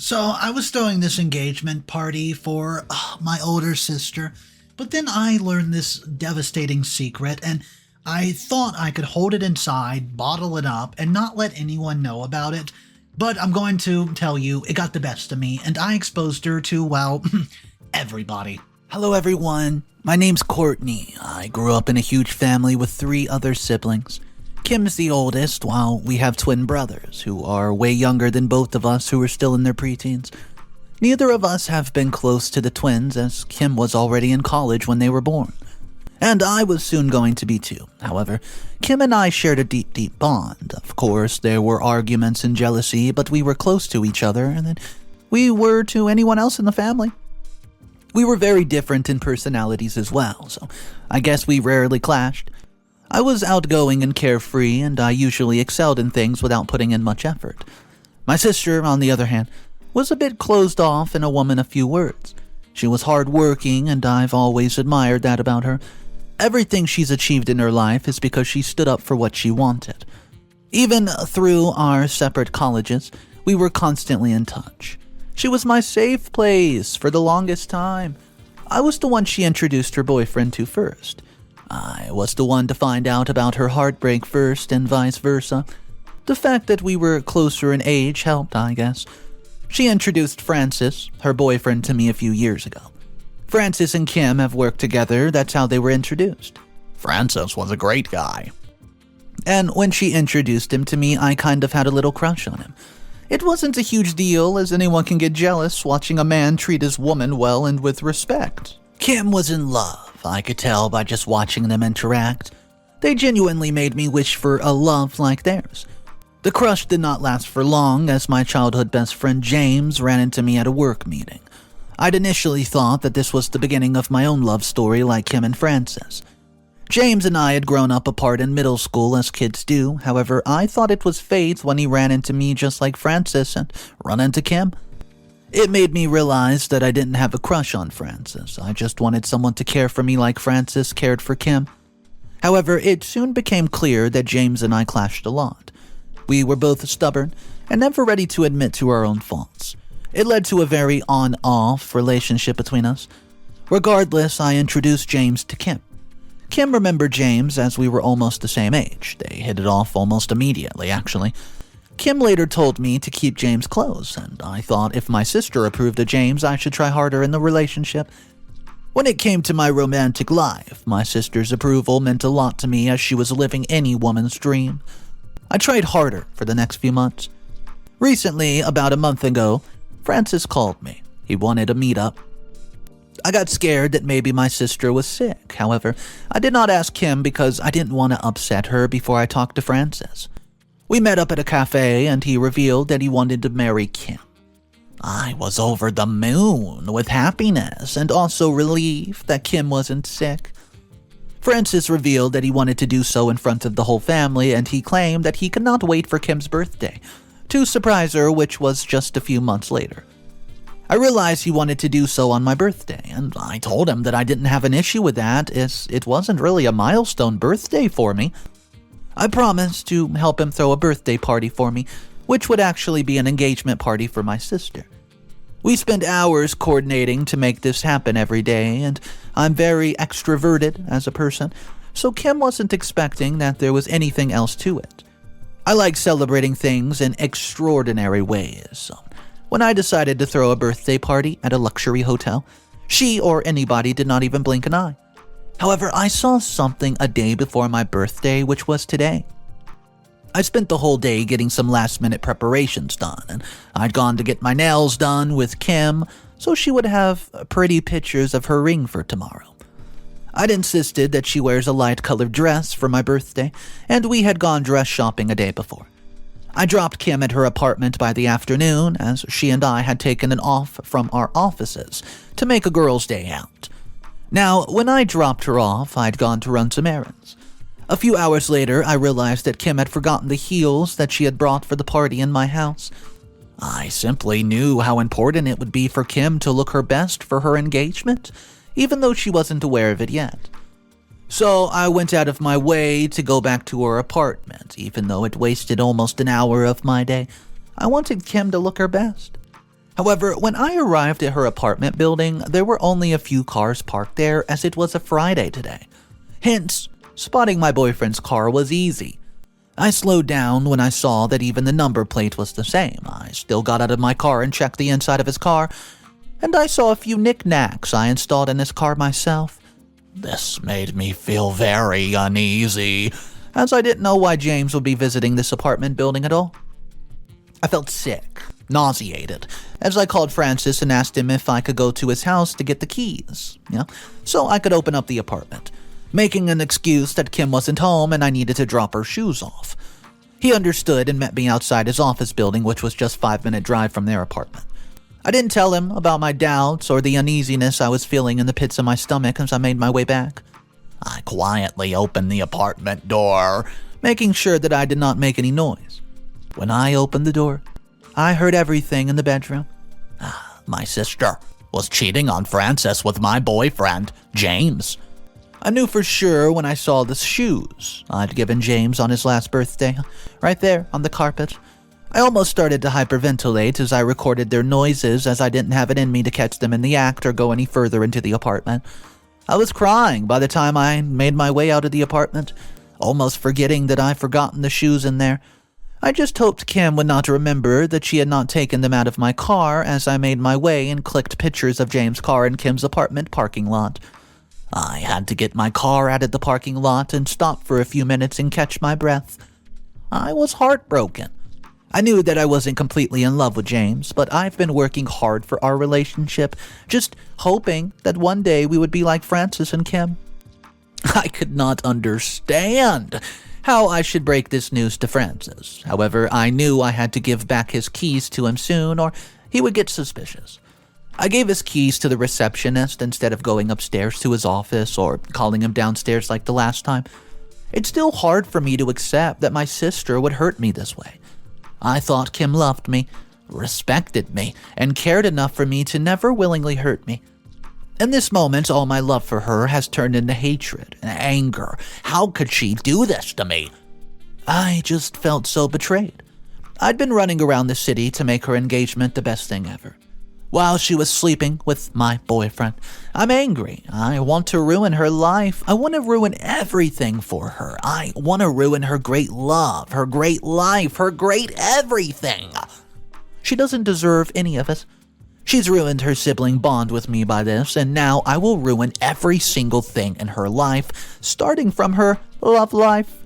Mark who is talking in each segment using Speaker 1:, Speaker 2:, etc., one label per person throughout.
Speaker 1: So I was throwing this engagement party for my older sister, but then I learned this devastating secret, and I thought I could hold it inside, bottle it up, and not let anyone know about it. But I'm going to tell you, it got the best of me, and I exposed her to, well, everybody.
Speaker 2: Hello everyone, my name's Courtney. I grew up in a huge family with 3 other siblings. Kim's the oldest, while we have twin brothers who are way younger than both of us who are still in their preteens. Neither of us have been close to the twins, as Kim was already in college when they were born. And I was soon going to be too. However, Kim and I shared a deep bond. Of course, there were arguments and jealousy, but we were close to each other, and then we were to anyone else in the family. We were very different in personalities as well, so I guess we rarely clashed. I was outgoing and carefree, and I usually excelled in things without putting in much effort. My sister, on the other hand, was a bit closed off and a woman of few words. She was hardworking, and I've always admired that about her. Everything she's achieved in her life is because she stood up for what she wanted. Even through our separate colleges, we were constantly in touch. She was my safe place for the longest time. I was the one she introduced her boyfriend to first. I was the one to find out about her heartbreak first, and vice versa. The fact that we were closer in age helped, I guess. She introduced Francis, her boyfriend, to me a few years ago. Francis and Kim have worked together, that's how they were introduced. Francis was a great guy. And when she introduced him to me, I kind of had a little crush on him. It wasn't a huge deal, as anyone can get jealous watching a man treat his woman well and with respect. Kim was in love. I could tell by just watching them interact. They genuinely made me wish for a love like theirs. The crush did not last for long, as my childhood best friend James ran into me at a work meeting. I'd initially thought that this was the beginning of my own love story like Kim and Francis. James and I had grown up apart in middle school as kids do, however, I thought it was fate when he ran into me just like Francis and run into Kim. It made me realize that I didn't have a crush on Francis. I just wanted someone to care for me like Francis cared for Kim. However, it soon became clear that James and I clashed a lot. We were both stubborn and never ready to admit to our own faults. It led to a very on-off relationship between us. Regardless, I introduced James to Kim. Kim remembered James as we were almost the same age. They hit it off almost immediately, actually. Kim later told me to keep James close, and I thought if my sister approved of James, I should try harder in the relationship. When it came to my romantic life, my sister's approval meant a lot to me, as she was living any woman's dream. I tried harder for the next few months. Recently, about a month ago, Francis called me. He wanted a meetup. I got scared that maybe my sister was sick. However, I did not ask Kim because I didn't want to upset her before I talked to Francis. We met up at a cafe, and he revealed that he wanted to marry Kim. I was over the moon with happiness and also relief that Kim wasn't sick. Francis revealed that he wanted to do so in front of the whole family, and he claimed that he could not wait for Kim's birthday to surprise her, which was just a few months later. I realized he wanted to do so on my birthday, and I told him that I didn't have an issue with that, as it wasn't really a milestone birthday for me. I promised to help him throw a birthday party for me, which would actually be an engagement party for my sister. We spent hours coordinating to make this happen every day, and I'm very extroverted as a person, so Kim wasn't expecting that there was anything else to it. I like celebrating things in extraordinary ways, so when I decided to throw a birthday party at a luxury hotel, she or anybody did not even blink an eye. However, I saw something a day before my birthday, which was today. I spent the whole day getting some last-minute preparations done, and I'd gone to get my nails done with Kim, so she would have pretty pictures of her ring for tomorrow. I'd insisted that she wears a light-colored dress for my birthday, and we had gone dress shopping a day before. I dropped Kim at her apartment by the afternoon, as she and I had taken an off from our offices to make a girls' day out. Now, when I dropped her off, I'd gone to run some errands. A few hours later, I realized that Kim had forgotten the heels that she had brought for the party in my house. I simply knew how important it would be for Kim to look her best for her engagement, even though she wasn't aware of it yet. So I went out of my way to go back to her apartment, even though it wasted almost an hour of my day. I wanted Kim to look her best. However, when I arrived at her apartment building, there were only a few cars parked there as it was a Friday today. Hence, spotting my boyfriend's car was easy. I slowed down when I saw that even the number plate was the same. I still got out of my car and checked the inside of his car, and I saw a few knickknacks I installed in his car myself. This made me feel very uneasy, as I didn't know why James would be visiting this apartment building at all. I felt sick, nauseated, as I called Francis and asked him if I could go to his house to get the keys, so I could open up the apartment, making an excuse that Kim wasn't home and I needed to drop her shoes off. He understood and met me outside his office building, which was just a 5-minute drive from their apartment. I didn't tell him about my doubts or the uneasiness I was feeling in the pits of my stomach as I made my way back. I quietly opened the apartment door, making sure that I did not make any noise. When I opened the door, I heard everything in the bedroom. My sister was cheating on Francis with my boyfriend, James. I knew for sure when I saw the shoes I'd given James on his last birthday, right there on the carpet. I almost started to hyperventilate as I recorded their noises, as I didn't have it in me to catch them in the act or go any further into the apartment. I was crying by the time I made my way out of the apartment, almost forgetting that I'd forgotten the shoes in there. I just hoped Kim would not remember that she had not taken them out of my car as I made my way and clicked pictures of James' car in Kim's apartment parking lot. I had to get my car out of the parking lot and stop for a few minutes and catch my breath. I was heartbroken. I knew that I wasn't completely in love with James, but I've been working hard for our relationship, just hoping that one day we would be like Francis and Kim. I could not understand how I should break this news to Francis. However, I knew I had to give back his keys to him soon or he would get suspicious. I gave his keys to the receptionist instead of going upstairs to his office or calling him downstairs like the last time. It's still hard for me to accept that my sister would hurt me this way. I thought Kim loved me, respected me, and cared enough for me to never willingly hurt me. In this moment, all my love for her has turned into hatred and anger. How could she do this to me? I just felt so betrayed. I'd been running around the city to make her engagement the best thing ever, while she was sleeping with my boyfriend. I'm angry. I want to ruin her life. I want to ruin everything for her. I want to ruin her great love, her great life, her great everything. She doesn't deserve any of it. She's ruined her sibling bond with me by this, and now I will ruin every single thing in her life, starting from her love life.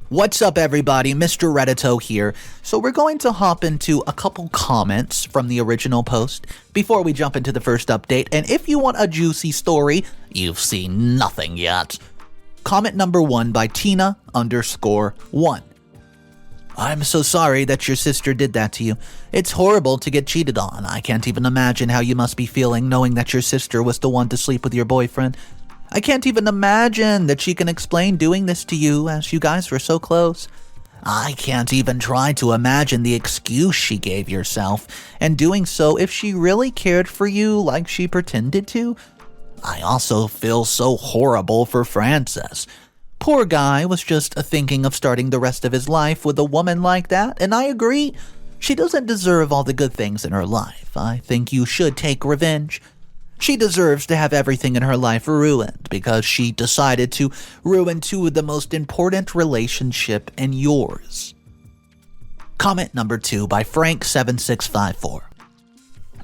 Speaker 2: What's up, everybody? Mr. Reddito here. So we're going to hop into a couple comments from the original post before we jump into the first update. And if you want a juicy story, you've seen nothing yet. Comment number 1 by Tina_1. I'm so sorry that your sister did that to you. It's horrible to get cheated on. I can't even imagine how you must be feeling knowing that your sister was the one to sleep with your boyfriend. I can't even imagine that she can explain doing this to you as you guys were so close. I can't even try to imagine the excuse she gave yourself, and doing so if she really cared for you like she pretended to. I also feel so horrible for Francis. Poor guy was just thinking of starting the rest of his life with a woman like that, and I agree. She doesn't deserve all the good things in her life. I think you should take revenge. She deserves to have everything in her life ruined because she decided to ruin two of the most important relationships in yours. Comment number 2 by Frank7654.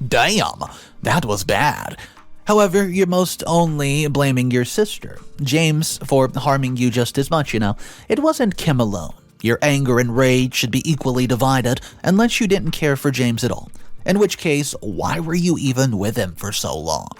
Speaker 2: Damn, that was bad. However, you're most only blaming your sister, James, for harming you just as much, It wasn't Kim alone. Your anger and rage should be equally divided unless you didn't care for James at all. In which case, why were you even with him for so long?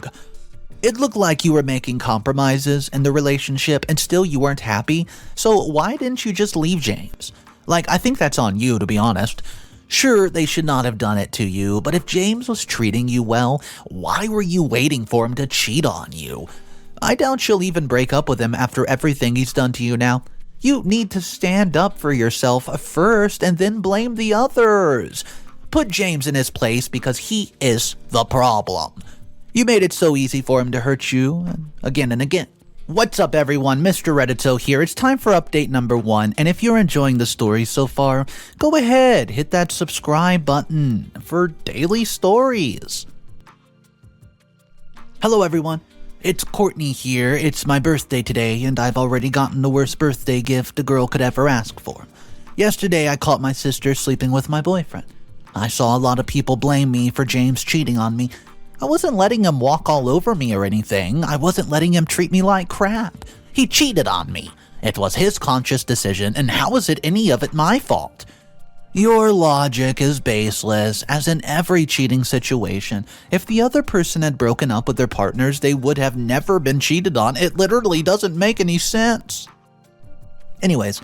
Speaker 2: It looked like you were making compromises in the relationship and still you weren't happy, so why didn't you just leave James? I think that's on you, to be honest. Sure, they should not have done it to you, but if James was treating you well, why were you waiting for him to cheat on you? I doubt you'll even break up with him after everything he's done to you now. You need to stand up for yourself first and then blame the others. Put James in his place because he is the problem. You made it so easy for him to hurt you again and again. What's up everyone, Mr. Reddito here. It's time for update number 1, and if you're enjoying the story so far, go ahead, hit that subscribe button for daily stories. Hello everyone, it's Courtney here. It's my birthday today, and I've already gotten the worst birthday gift a girl could ever ask for. Yesterday I caught my sister sleeping with my boyfriend. I saw a lot of people blame me for James cheating on me. I wasn't letting him walk all over me or anything. I wasn't letting him treat me like crap. He cheated on me. It was his conscious decision, and how is it any of it my fault? Your logic is baseless, as in every cheating situation. If the other person had broken up with their partners, they would have never been cheated on. It literally doesn't make any sense. Anyways,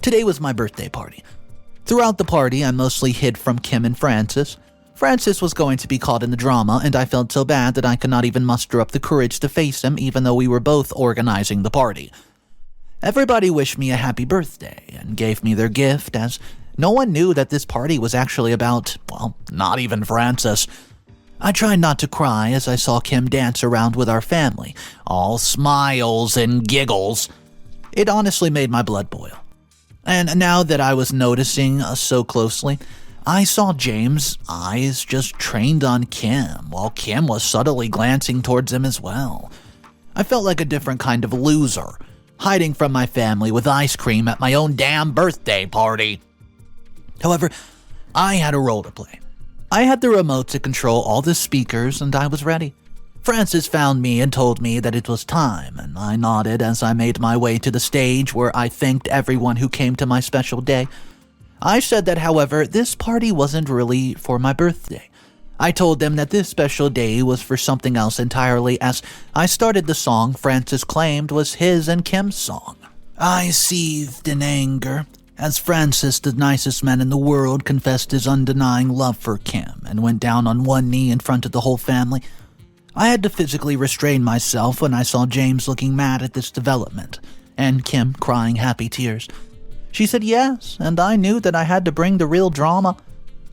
Speaker 2: today was my birthday party. Throughout the party, I mostly hid from Kim and Francis. Francis was going to be caught in the drama, and I felt so bad that I could not even muster up the courage to face him, even though we were both organizing the party. Everybody wished me a happy birthday and gave me their gift, as no one knew that this party was actually about, well, not even Francis. I tried not to cry as I saw Kim dance around with our family, all smiles and giggles. It honestly made my blood boil. And now that I was noticing so closely, I saw James' eyes just trained on Kim, while Kim was subtly glancing towards him as well. I felt like a different kind of loser, hiding from my family with ice cream at my own damn birthday party. However, I had a role to play. I had the remote to control all the speakers, and I was ready. Francis found me and told me that it was time, and I nodded as I made my way to the stage where I thanked everyone who came to my special day. I said that, however, this party wasn't really for my birthday. I told them that this special day was for something else entirely, as I started the song Francis claimed was his and Kim's song. I seethed in anger, as Francis, the nicest man in the world, confessed his undenying love for Kim and went down on one knee in front of the whole family. I had to physically restrain myself when I saw James looking mad at this development, and Kim crying happy tears. She said yes, and I knew that I had to bring the real drama.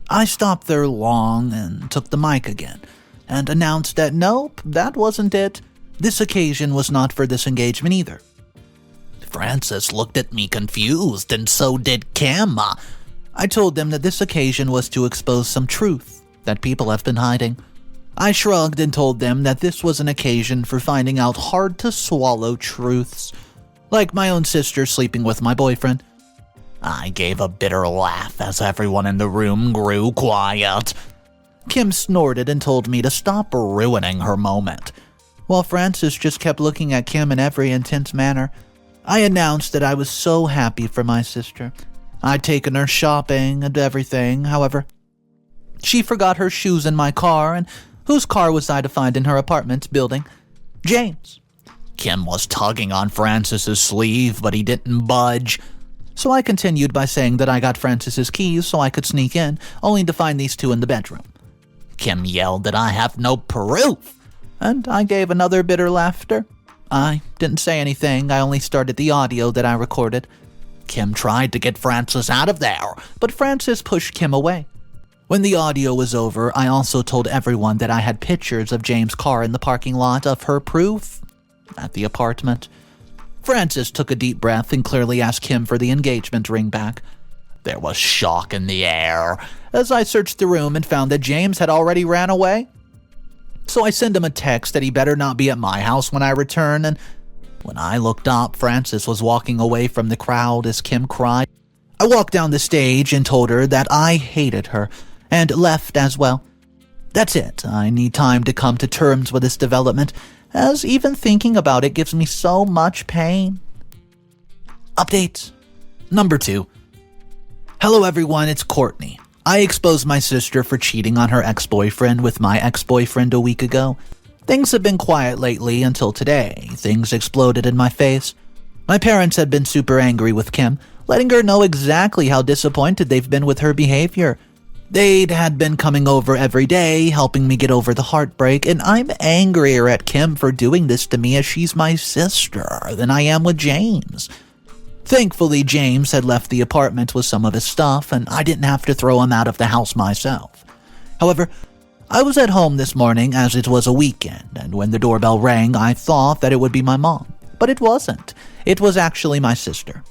Speaker 2: I stopped there long and took the mic again, and announced that nope, that wasn't it. This occasion was not for this engagement either. Francis looked at me confused, and so did Kim. I told them that this occasion was to expose some truth that people have been hiding. I shrugged and told them that this was an occasion for finding out hard-to-swallow truths, like my own sister sleeping with my boyfriend. I gave a bitter laugh as everyone in the room grew quiet. Kim snorted and told me to stop ruining her moment, while Francis just kept looking at Kim in every intense manner. I announced that I was so happy for my sister. I'd taken her shopping and everything. However, she forgot her shoes in my car, and whose car was I to find in her apartment building? James. Kim was tugging on Francis's sleeve, but he didn't budge. So I continued by saying that I got Francis's keys so I could sneak in, only to find these two in the bedroom. Kim yelled that I have no proof, and I gave another bitter laughter. I didn't say anything, I only started the audio that I recorded. Kim tried to get Francis out of there, but Francis pushed Kim away. When the audio was over, I also told everyone that I had pictures of James' car in the parking lot of her proof at the apartment. Francis took a deep breath and clearly asked Kim for the engagement ring back. There was shock in the air as I searched the room and found that James had already ran away. So I sent him a text that he better not be at my house when I return, and when I looked up, Francis was walking away from the crowd as Kim cried. I walked down the stage and told her that I hated her, and left as well. That's it. I need time to come to terms with this development, as even thinking about it gives me so much pain. Update number 2. Hello everyone, it's Courtney. I exposed my sister for cheating on her ex-boyfriend with my ex-boyfriend a week ago. Things have been quiet lately until today. Things exploded in my face. My parents had been super angry with Kim, letting her know exactly how disappointed they've been with her behavior. They'd had been coming over every day, helping me get over the heartbreak, and I'm angrier at Kim for doing this to me as she's my sister than I am with James. Thankfully, James had left the apartment with some of his stuff, and I didn't have to throw him out of the house myself. However, I was at home this morning as it was a weekend, and when the doorbell rang, I thought that it would be my mom. but it wasn't. It was actually my sister.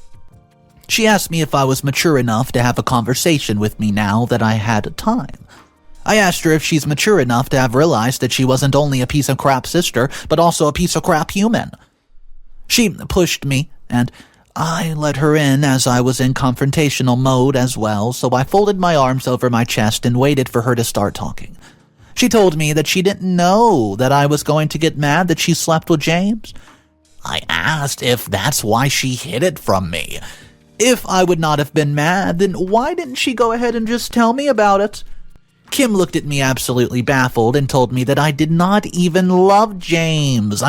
Speaker 2: She asked me if I was mature enough to have a conversation with me now that I had time. I asked her if she's mature enough to have realized that she wasn't only a piece of crap sister, but also a piece of crap human. She pushed me, and I let her in as I was in confrontational mode as well, so I folded my arms over my chest and waited for her to start talking. She told me that she didn't know that I was going to get mad that she slept with James. I asked if that's why she hid it from me. If I would not have been mad, then why didn't she go ahead and just tell me about it? Kim looked at me absolutely baffled and told me that I did not even love James.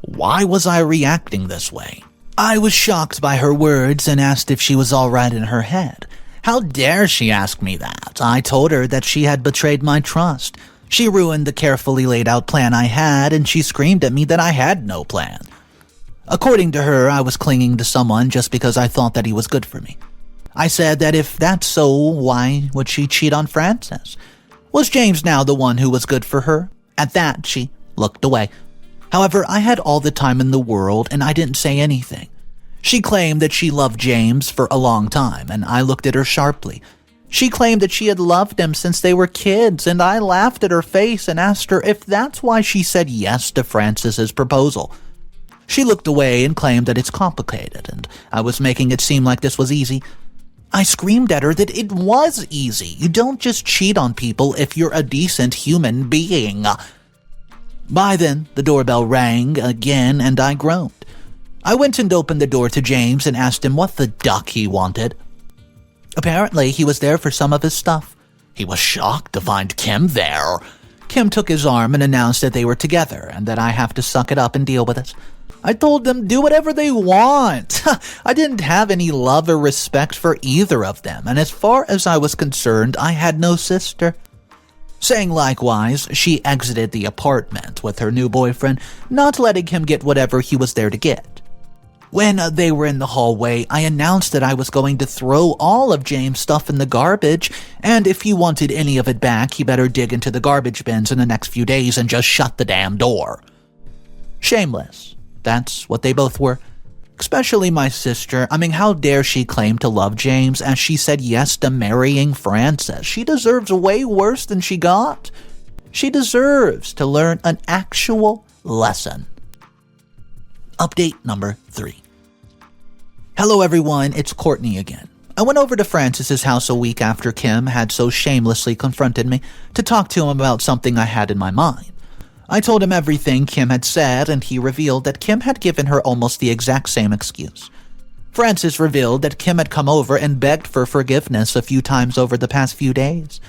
Speaker 2: Why was I reacting this way? I was shocked by her words and asked if she was all right in her head. How dare she ask me that? I told her that she had betrayed my trust. She ruined the carefully laid out plan I had, and she screamed at me that I had no plan. According to her, I was clinging to someone just because I thought that he was good for me. I said that if that's so, why would she cheat on Francis? Was James now the one who was good for her? At that, she looked away. However, I had all the time in the world, and I didn't say anything. She claimed that she loved James for a long time, and I looked at her sharply. She claimed that she had loved him since they were kids, and I laughed at her face and asked her if that's why she said yes to Francis's proposal. She looked away and claimed that it's complicated, and I was making it seem like this was easy. I screamed at her that it was easy. You don't just cheat on people if you're a decent human being. By then, the doorbell rang again, and I groaned. I went and opened the door to James and asked him what the duck he wanted. Apparently, he was there for some of his stuff. He was shocked to find Kim there. Kim took his arm and announced that they were together and that I have to suck it up and deal with it. I told them do whatever they want. I didn't have any love or respect for either of them, and as far as I was concerned, I had no sister. Saying likewise, she exited the apartment with her new boyfriend, not letting him get whatever he was there to get. When they were in the hallway, I announced that I was going to throw all of James' stuff in the garbage, and if he wanted any of it back, he better dig into the garbage bins in the next few days and just shut the damn door. Shameless. That's what they both were. Especially my sister. How dare she claim to love James as she said yes to marrying Francis? She deserves way worse than she got. She deserves to learn an actual lesson. Update number 3. Hello everyone, it's Courtney again. I went over to Francis's house a week after Kim had so shamelessly confronted me to talk to him about something I had in my mind. I told him everything Kim had said, and he revealed that Kim had given her almost the exact same excuse. Francis revealed that Kim had come over and begged for forgiveness a few times over the past few days.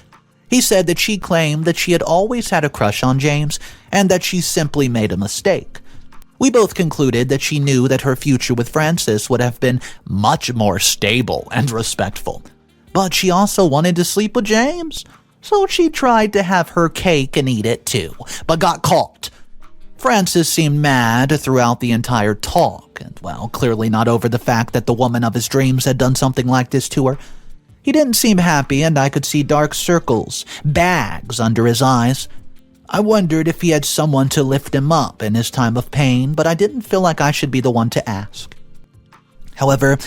Speaker 2: He said that she claimed that she had always had a crush on James, and that she simply made a mistake. We both concluded that she knew that her future with Francis would have been much more stable and respectful. But she also wanted to sleep with James. So she tried to have her cake and eat it too, but got caught. Francis seemed mad throughout the entire talk, and clearly not over the fact that the woman of his dreams had done something like this to her. He didn't seem happy, and I could see dark circles, bags under his eyes. I wondered if he had someone to lift him up in his time of pain, but I didn't feel like I should be the one to ask. However,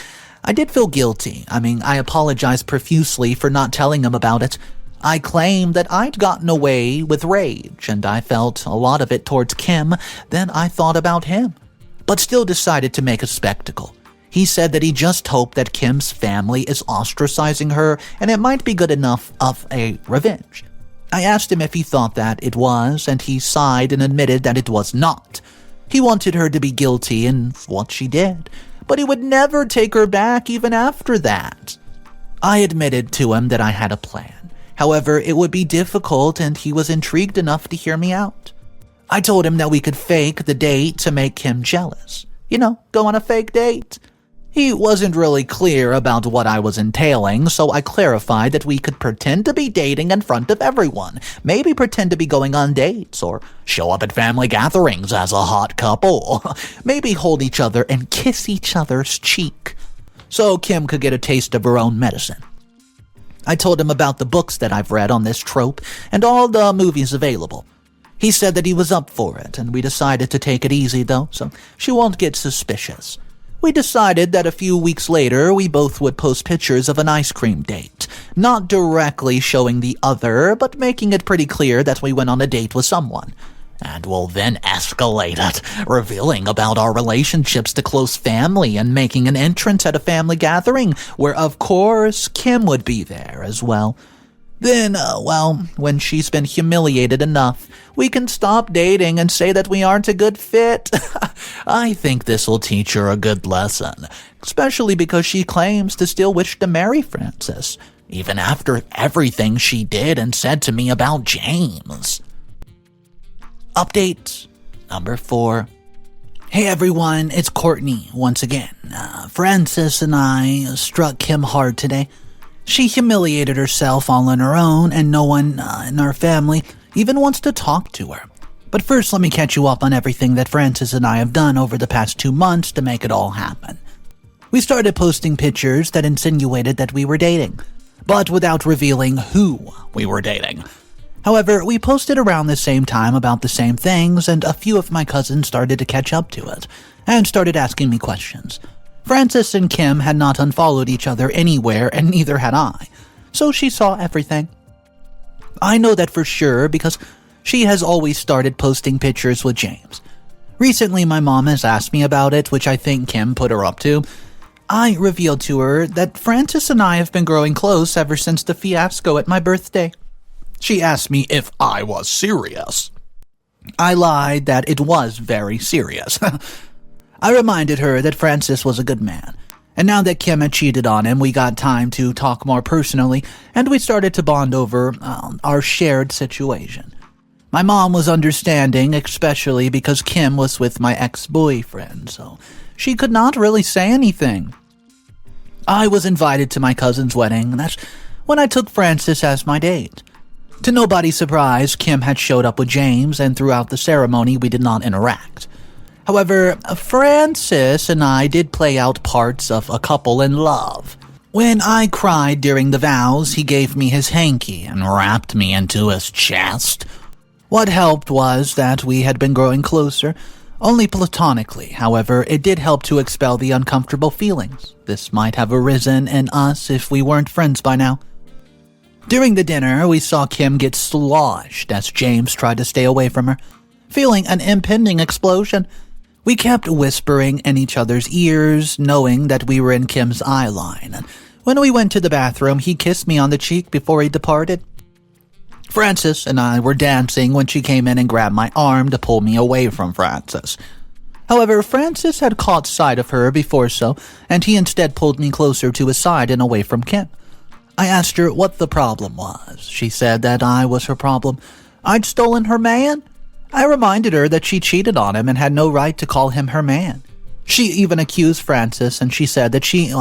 Speaker 2: I did feel guilty. I apologized profusely for not telling him about it. I claimed that I'd gotten away with rage, and I felt a lot of it towards Kim. Then I thought about him, but still decided to make a spectacle. He said that he just hoped that Kim's family is ostracizing her, and it might be good enough of a revenge. I asked him if he thought that it was, and he sighed and admitted that it was not. He wanted her to be guilty in what she did, but he would never take her back even after that. I admitted to him that I had a plan. However, it would be difficult, and he was intrigued enough to hear me out. I told him that we could fake the date to make him jealous. Go on a fake date. He wasn't really clear about what I was entailing, so I clarified that we could pretend to be dating in front of everyone, maybe pretend to be going on dates, or show up at family gatherings as a hot couple, maybe hold each other and kiss each other's cheek, so Kim could get a taste of her own medicine. I told him about the books that I've read on this trope and all the movies available. He said that he was up for it, and we decided to take it easy though, so she won't get suspicious. We decided that a few weeks later we both would post pictures of an ice cream date, not directly showing the other, but making it pretty clear that we went on a date with someone. And we'll then escalate it, revealing about our relationships to close family and making an entrance at a family gathering, where of course Kim would be there as well. Then, when she's been humiliated enough, we can stop dating and say that we aren't a good fit. I think this'll teach her a good lesson, especially because she claims to still wish to marry Francis, even after everything she did and said to me about James. Update number 4. Hey everyone, it's Courtney once again. Francis and I struck Kim hard today. She humiliated herself all on her own, and no one in our family even wants to talk to her. But first, let me catch you up on everything that Francis and I have done over the past 2 months to make it all happen. We started posting pictures that insinuated that we were dating, but without revealing who we were dating. However, we posted around the same time about the same things, and a few of my cousins started to catch up to it, and started asking me questions. Francis and Kim had not unfollowed each other anywhere, and neither had I, so she saw everything. I know that for sure because she has always started posting pictures with James. Recently, my mom has asked me about it, which I think Kim put her up to. I revealed to her that Francis and I have been growing close ever since the fiasco at my birthday. She asked me if I was serious. I lied that it was very serious. I reminded her that Francis was a good man, and now that Kim had cheated on him, we got time to talk more personally, and we started to bond over our shared situation. My mom was understanding, especially because Kim was with my ex-boyfriend, so she could not really say anything. I was invited to my cousin's wedding, and that's when I took Francis as my date. To nobody's surprise, Kim had showed up with James, and throughout the ceremony we did not interact. However, Francis and I did play out parts of a couple in love. When I cried during the vows, he gave me his hanky and wrapped me into his chest. What helped was that we had been growing closer, only platonically. However, it did help to expel the uncomfortable feelings. This might have arisen in us if we weren't friends by now. During the dinner, we saw Kim get sloshed as James tried to stay away from her, feeling an impending explosion. We kept whispering in each other's ears, knowing that we were in Kim's eye line, and when we went to the bathroom, he kissed me on the cheek before he departed. Francis and I were dancing when she came in and grabbed my arm to pull me away from Francis. However, Francis had caught sight of her before so, and he instead pulled me closer to his side and away from Kim. I asked her what the problem was. She said that I was her problem. I'd stolen her man. I reminded her that she cheated on him and had no right to call him her man. She even accused Francis, and she said that she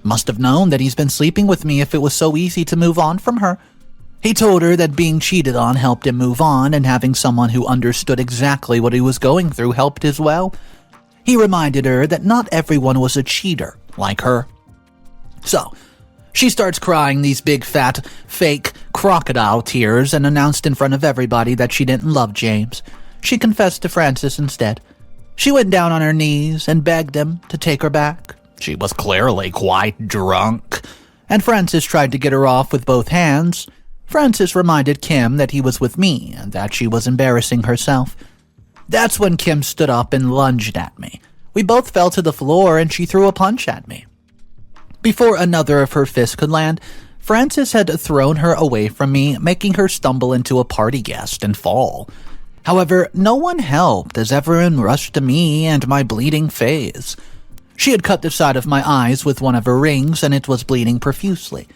Speaker 2: must have known that he's been sleeping with me if it was so easy to move on from her. He told her that being cheated on helped him move on, and having someone who understood exactly what he was going through helped as well. He reminded her that not everyone was a cheater like her. So, she starts crying these big fat, fake crocodile tears and announced in front of everybody that she didn't love James. She confessed to Francis instead. She went down on her knees and begged him to take her back. She was clearly quite drunk, and Francis tried to get her off with both hands. Francis reminded Kim that he was with me and that she was embarrassing herself. That's when Kim stood up and lunged at me. We both fell to the floor and she threw a punch at me. Before another of her fists could land, Francis had thrown her away from me, making her stumble into a party guest and fall. However, no one helped as everyone rushed to me and my bleeding face. She had cut the side of my eyes with one of her rings and it was bleeding profusely.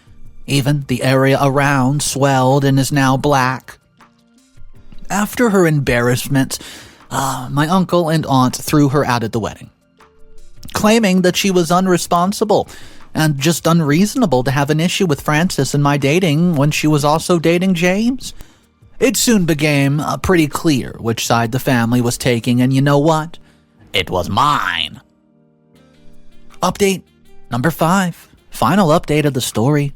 Speaker 2: Even the area around swelled and is now black. After her embarrassment, my uncle and aunt threw her out at the wedding, claiming that she was unresponsible and just unreasonable to have an issue with Francis and my dating when she was also dating James. It soon became pretty clear which side the family was taking, and you know what? It was mine. Update number 5. Final update of the story.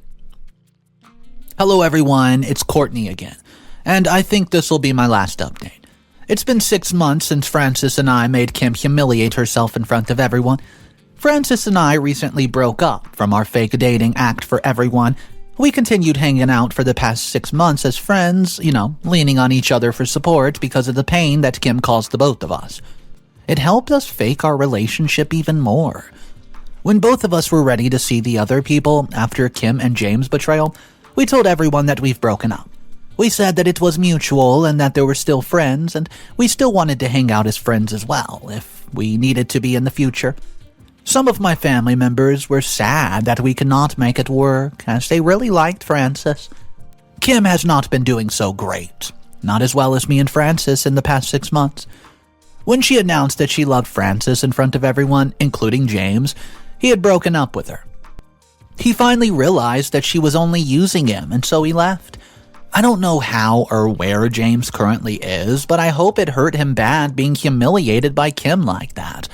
Speaker 2: Hello everyone, it's Courtney again. And I think this will be my last update. It's been 6 months since Francis and I made Kim humiliate herself in front of everyone. Francis and I recently broke up from our fake dating act for everyone. We continued hanging out for the past 6 months as friends, leaning on each other for support because of the pain that Kim caused the both of us. It helped us fake our relationship even more. When both of us were ready to see the other people after Kim and James' betrayal, we told everyone that we've broken up. We said that it was mutual and that there were still friends, and we still wanted to hang out as friends as well, if we needed to be in the future. Some of my family members were sad that we could not make it work, as they really liked Francis. Kim has not been doing so great, not as well as me and Francis in the past 6 months. When she announced that she loved Francis in front of everyone, including James, he had broken up with her. He finally realized that she was only using him, and so he left. I don't know how or where James currently is, but I hope it hurt him bad being humiliated by Kim like that.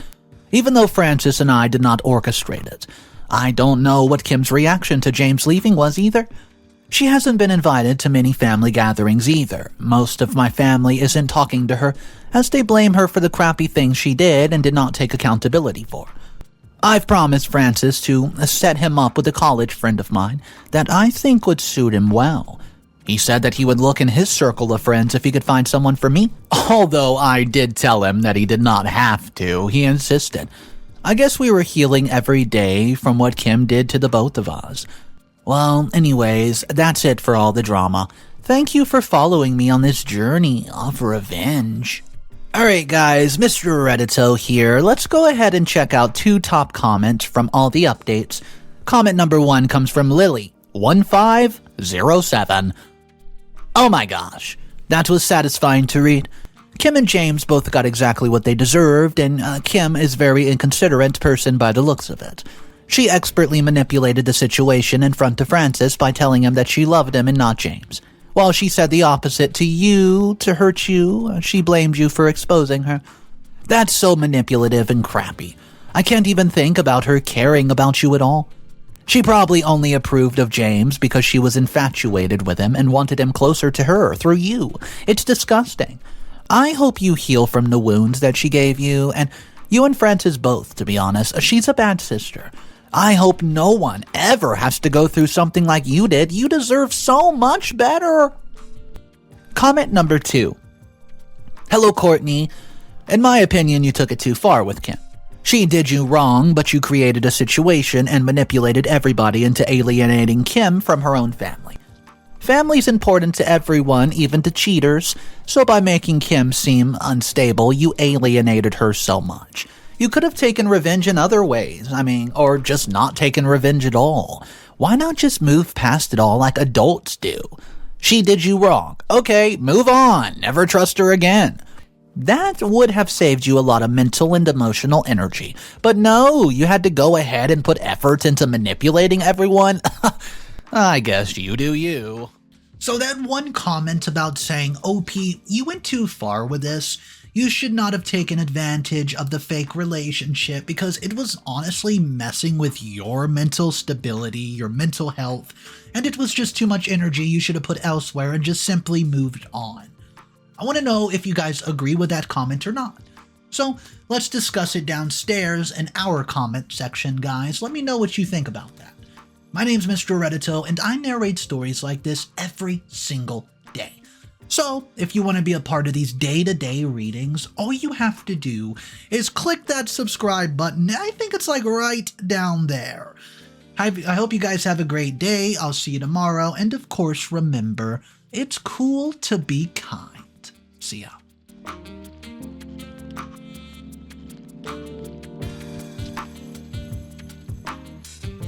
Speaker 2: Even though Francis and I did not orchestrate it, I don't know what Kim's reaction to James leaving was either. She hasn't been invited to many family gatherings either. Most of my family isn't talking to her, as they blame her for the crappy things she did and did not take accountability for. I've promised Francis to set him up with a college friend of mine that I think would suit him well. He said that he would look in his circle of friends if he could find someone for me. Although I did tell him that he did not have to, he insisted. I guess we were healing every day from what Kim did to the both of us. Well, anyways, that's it for all the drama. Thank you for following me on this journey of revenge. Alright guys, Mr. Reddito here. Let's go ahead and check out 2 top comments from all the updates. Comment number 1 comes from Lily1507. Oh my gosh, that was satisfying to read. Kim and James both got exactly what they deserved, and Kim is a very inconsiderate person by the looks of it. She expertly manipulated the situation in front of Francis by telling him that she loved him and not James. While she said the opposite to you to hurt you, she blamed you for exposing her. That's so manipulative and crappy. I can't even think about her caring about you at all. She probably only approved of James because she was infatuated with him and wanted him closer to her through you. It's disgusting. I hope you heal from the wounds that she gave you, and you and Francis both, to be honest. She's a bad sister. I hope no one ever has to go through something like you did. You deserve so much better. Comment number 2. Hello, Courtney. In my opinion, you took it too far with Kim. She did you wrong, but you created a situation and manipulated everybody into alienating Kim from her own family. Family's important to everyone, even to cheaters, so by making Kim seem unstable, you alienated her so much. You could have taken revenge in other ways, or just not taken revenge at all. Why not just move past it all like adults do? She did you wrong. Okay, move on. Never trust her again. That would have saved you a lot of mental and emotional energy. But no, you had to go ahead and put effort into manipulating everyone. I guess you do you.
Speaker 1: So that one comment about saying, OP, you went too far with this. You should not have taken advantage of the fake relationship because it was honestly messing with your mental stability, your mental health, and it was just too much energy you should have put elsewhere and just simply moved on. I want to know if you guys agree with that comment or not. So let's discuss it downstairs in our comment section, guys. Let me know what you think about that. My name's Mr. Reddito, and I narrate stories like this every single day. So if you want to be a part of these day-to-day readings, all you have to do is click that subscribe button. I think it's like right down there. I hope you guys have a great day. I'll see you tomorrow. And of course, remember, it's cool to be kind. See ya.